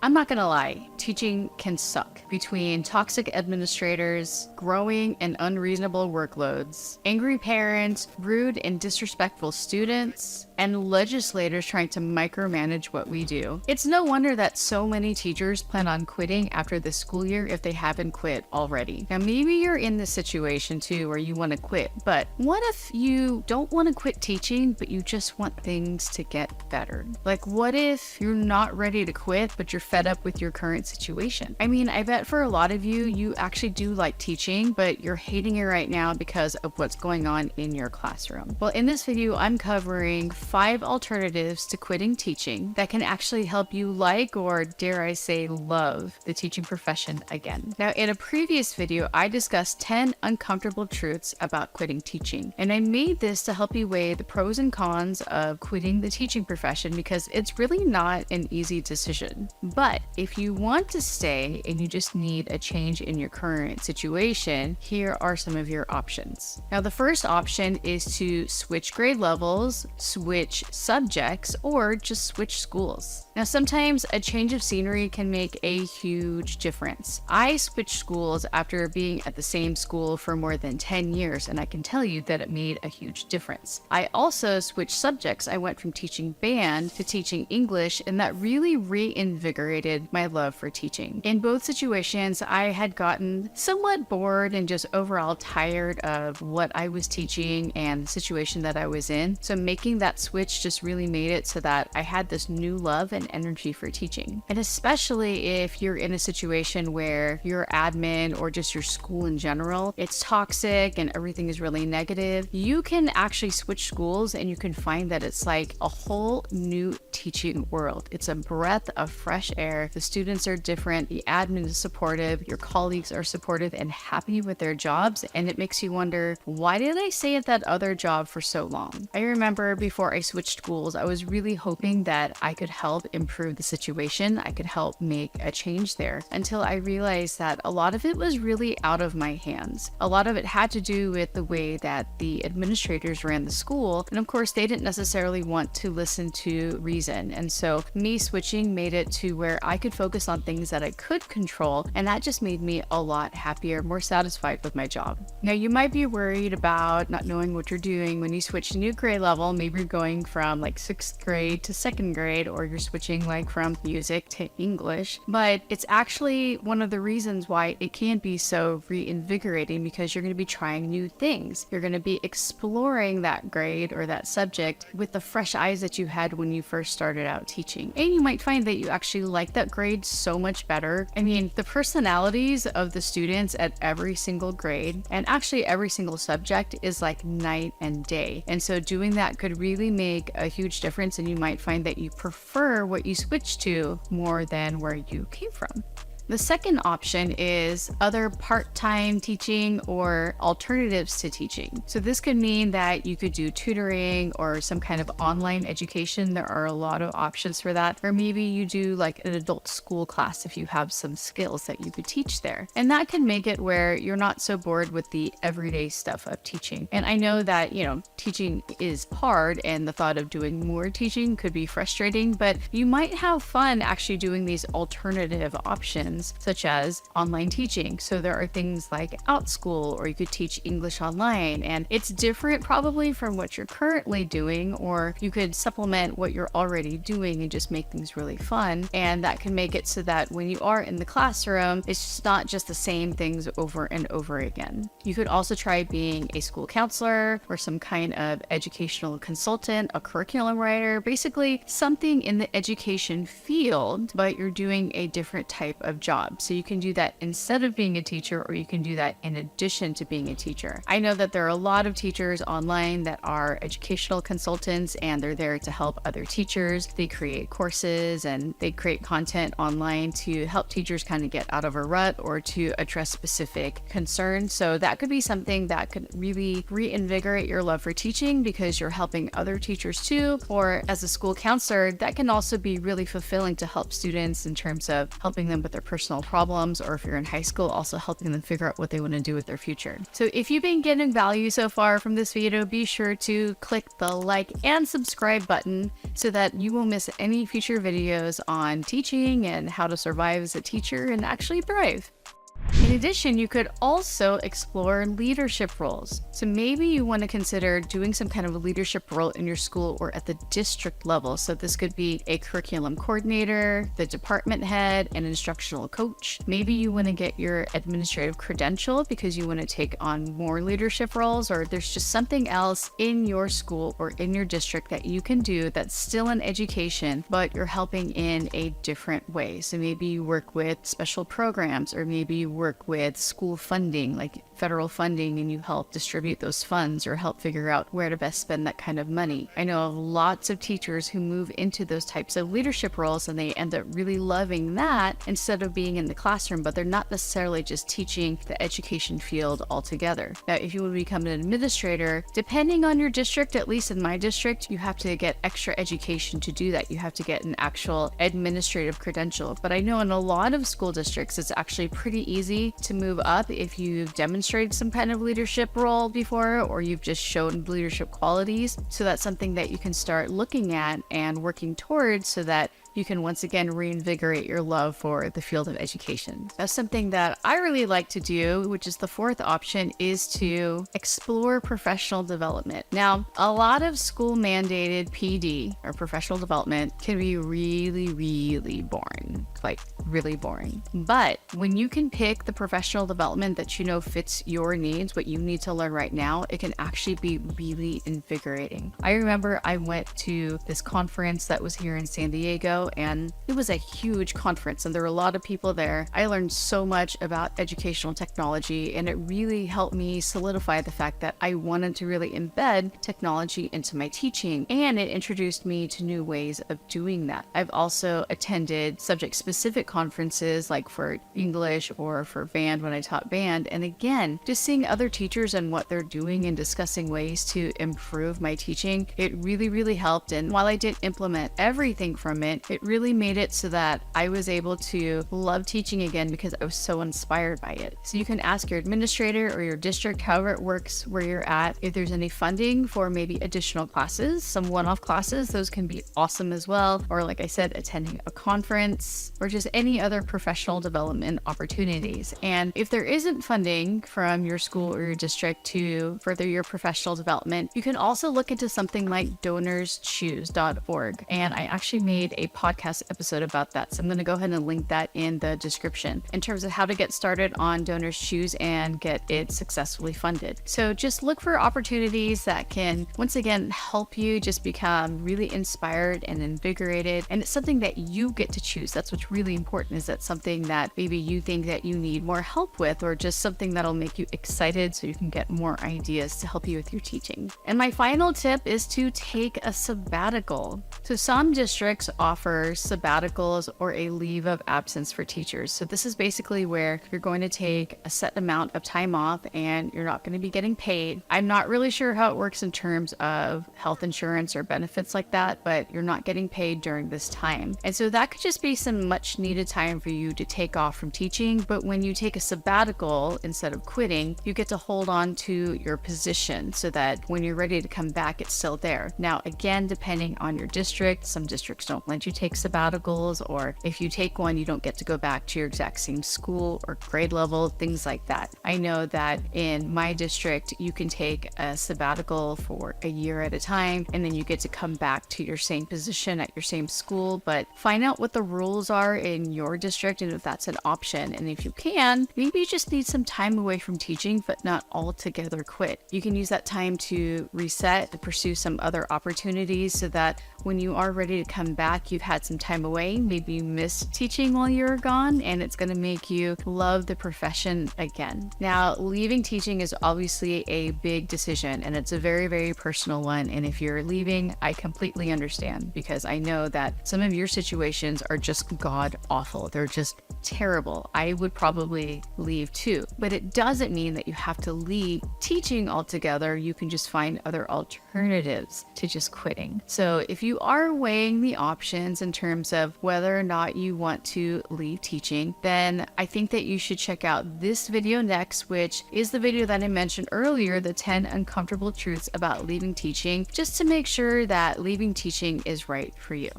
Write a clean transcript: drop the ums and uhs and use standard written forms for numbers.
I'm not gonna lie, teaching can suck. Between toxic administrators, growing and unreasonable workloads, angry parents, rude and disrespectful students, and legislators trying to micromanage what we do. It's no wonder that so many teachers plan on quitting after this school year if they haven't quit already. Now, maybe you're in this situation too where you want to quit, but what if you don't want to quit teaching, but you just want things to get better? Like, what if you're not ready to quit, but you're fed up with your current situation? I mean, I bet for a lot of you, you actually do like teaching, but you're hating it right now because of what's going on in your classroom. Well, in this video, I'm covering 5 alternatives to quitting teaching that can actually help you like, or dare I say, love the teaching profession again. Now, in a previous video, I discussed 10 uncomfortable truths about quitting teaching, and I made this to help you weigh the pros and cons of quitting the teaching profession because it's really not an easy decision. But if you want to stay and you just need a change in your current situation, here are some of your options. Now, the first option is to switch grade levels, switch subjects, or just switch schools. Now, sometimes a change of scenery can make a huge difference. I switched schools after being at the same school for more than 10 years, and I can tell you that it made a huge difference. I also switched subjects. I went from teaching band to teaching English, and that really reinvigorated my love for teaching. In both situations, I had gotten somewhat bored and just overall tired of what I was teaching and the situation that I was in. So making that switch just really made it so that I had this new love and energy for teaching. And especially if you're in a situation where your admin or just your school in general, it's toxic and everything is really negative, you can actually switch schools and you can find that it's like a whole new teaching world. It's a breath of fresh air. The students are different, the admin is supportive, your colleagues are supportive and happy with their jobs, and it makes you wonder, why did I stay at that other job for so long? I remember before I switched schools, I was really hoping that I could help improve the situation. I could help make a change there, until I realized that a lot of it was really out of my hands. A lot of it had to do with the way that the administrators ran the school, and of course they didn't necessarily want to listen to reason. And so me switching made it to where I could focus on things that I could control, and that just made me a lot happier, more satisfied with my job. Now, you might be worried about not knowing what you're doing when you switch to new grade level. Maybe you're going from like 6th grade to 2nd grade, or you're switching like from music to English, but it's actually one of the reasons why it can be so reinvigorating, because you're going to be trying new things. You're going to be exploring that grade or that subject with the fresh eyes that you had when you first started out teaching. And you might find that you actually like that grade so much better. I mean, the personalities of the students at every single grade and actually every single subject is like night and day. And so doing that could really make a huge difference, and you might find that you prefer what you switched to more than where you came from. The second option is other part-time teaching or alternatives to teaching. So this could mean that you could do tutoring or some kind of online education. There are a lot of options for that. Or maybe you do like an adult school class if you have some skills that you could teach there. And that can make it where you're not so bored with the everyday stuff of teaching. And I know that, teaching is hard, and the thought of doing more teaching could be frustrating, but you might have fun actually doing these alternative options, such as online teaching. So there are things like OutSchool, or you could teach English online, and it's different probably from what you're currently doing, or you could supplement what you're already doing and just make things really fun. And that can make it so that when you are in the classroom, it's just not just the same things over and over again. You could also try being a school counselor or some kind of educational consultant, a curriculum writer, basically something in the education field, but you're doing a different type of job. So you can do that instead of being a teacher, or you can do that in addition to being a teacher. I know that there are a lot of teachers online that are educational consultants, and they're there to help other teachers. They create courses and they create content online to help teachers kind of get out of a rut or to address specific concerns. So that could be something that could really reinvigorate your love for teaching, because you're helping other teachers too. Or as a school counselor, that can also be really fulfilling to help students in terms of helping them with their personal problems, or if you're in high school, also helping them figure out what they want to do with their future. So if you've been getting value so far from this video, be sure to click the like and subscribe button so that you won't miss any future videos on teaching and how to survive as a teacher and actually thrive. In addition, you could also explore leadership roles. So maybe you want to consider doing some kind of a leadership role in your school or at the district level. So this could be a curriculum coordinator, the department head, an instructional coach. Maybe you want to get your administrative credential because you want to take on more leadership roles, or there's just something else in your school or in your district that you can do that's still in education, but you're helping in a different way. So maybe you work with special programs, or maybe you work with school funding, like federal funding, and you help distribute those funds or help figure out where to best spend that kind of money. I know of lots of teachers who move into those types of leadership roles and they end up really loving that instead of being in the classroom, but they're not necessarily just teaching the education field altogether. Now, if you want to become an administrator, depending on your district, at least in my district, you have to get extra education to do that. You have to get an actual administrative credential. But I know in a lot of school districts, it's actually pretty easy to move up if you've demonstrated some kind of leadership role before, or you've just shown leadership qualities. So that's something that you can start looking at and working towards so that you can once again reinvigorate your love for the field of education. That's something that I really like to do, which is the fourth option, is to explore professional development. Now, a lot of school mandated PD or professional development can be really boring, like really boring. But when you can pick the professional development that you know fits your needs, what you need to learn right now, it can actually be really invigorating. I remember I went to this conference that was here in San Diego, and it was a huge conference and there were a lot of people there. I learned so much about educational technology, and it really helped me solidify the fact that I wanted to really embed technology into my teaching, and it introduced me to new ways of doing that. I've also attended subject-specific conferences like for English or for band when I taught band, and again, just seeing other teachers and what they're doing and discussing ways to improve my teaching, it really helped. And while I didn't implement everything from it, it really made it so that I was able to love teaching again because I was so inspired by it. So you can ask your administrator or your district, however it works where you're at, if there's any funding for maybe additional classes, some one-off classes. Those can be awesome as well. Or like I said, attending a conference or just any other professional development opportunities. And if there isn't funding from your school or your district to further your professional development, you can also look into something like donorschoose.org. And I actually made a podcast episode about that, so I'm going to go ahead and link that in the description in terms of how to get started on Donors Choose and get it successfully funded. So just look for opportunities that can once again help you just become really inspired and invigorated, and it's something that you get to choose. That's what's really important, is that something that maybe you think that you need more help with, or just something that'll make you excited so you can get more ideas to help you with your teaching. And my final tip is to take a sabbatical. So some districts offer sabbaticals or a leave of absence for teachers. So this is basically where you're going to take a set amount of time off and you're not going to be getting paid. I'm not really sure how it works in terms of health insurance or benefits like that, but you're not getting paid during this time. And so that could just be some much needed time for you to take off from teaching. But when you take a sabbatical, instead of quitting, you get to hold on to your position so that when you're ready to come back, it's still there. Now, again, depending on your district, some districts don't let you take sabbaticals, or if you take one, you don't get to go back to your exact same school or grade level, things like that. I know that in my district, you can take a sabbatical for a year at a time, and then you get to come back to your same position at your same school. But find out what the rules are in your district and if that's an option. And if you can, maybe you just need some time away from teaching, but not altogether quit. You can use that time to reset, to pursue some other opportunities so that when you are ready to come back, you've had some time away. Maybe you missed teaching while you were gone, and it's going to make you love the profession again. Now, leaving teaching is obviously a big decision, and it's a very personal one. And if you're leaving, I completely understand, because I know that some of your situations are just god awful. They're just terrible. I would probably leave too, but it doesn't mean that you have to leave teaching altogether. You can just find other alternatives to just quitting. So if you you are weighing the options in terms of whether or not you want to leave teaching, then I think that you should check out this video next, which is the video that I mentioned earlier, the 10 uncomfortable truths about leaving teaching, just to make sure that leaving teaching is right for you.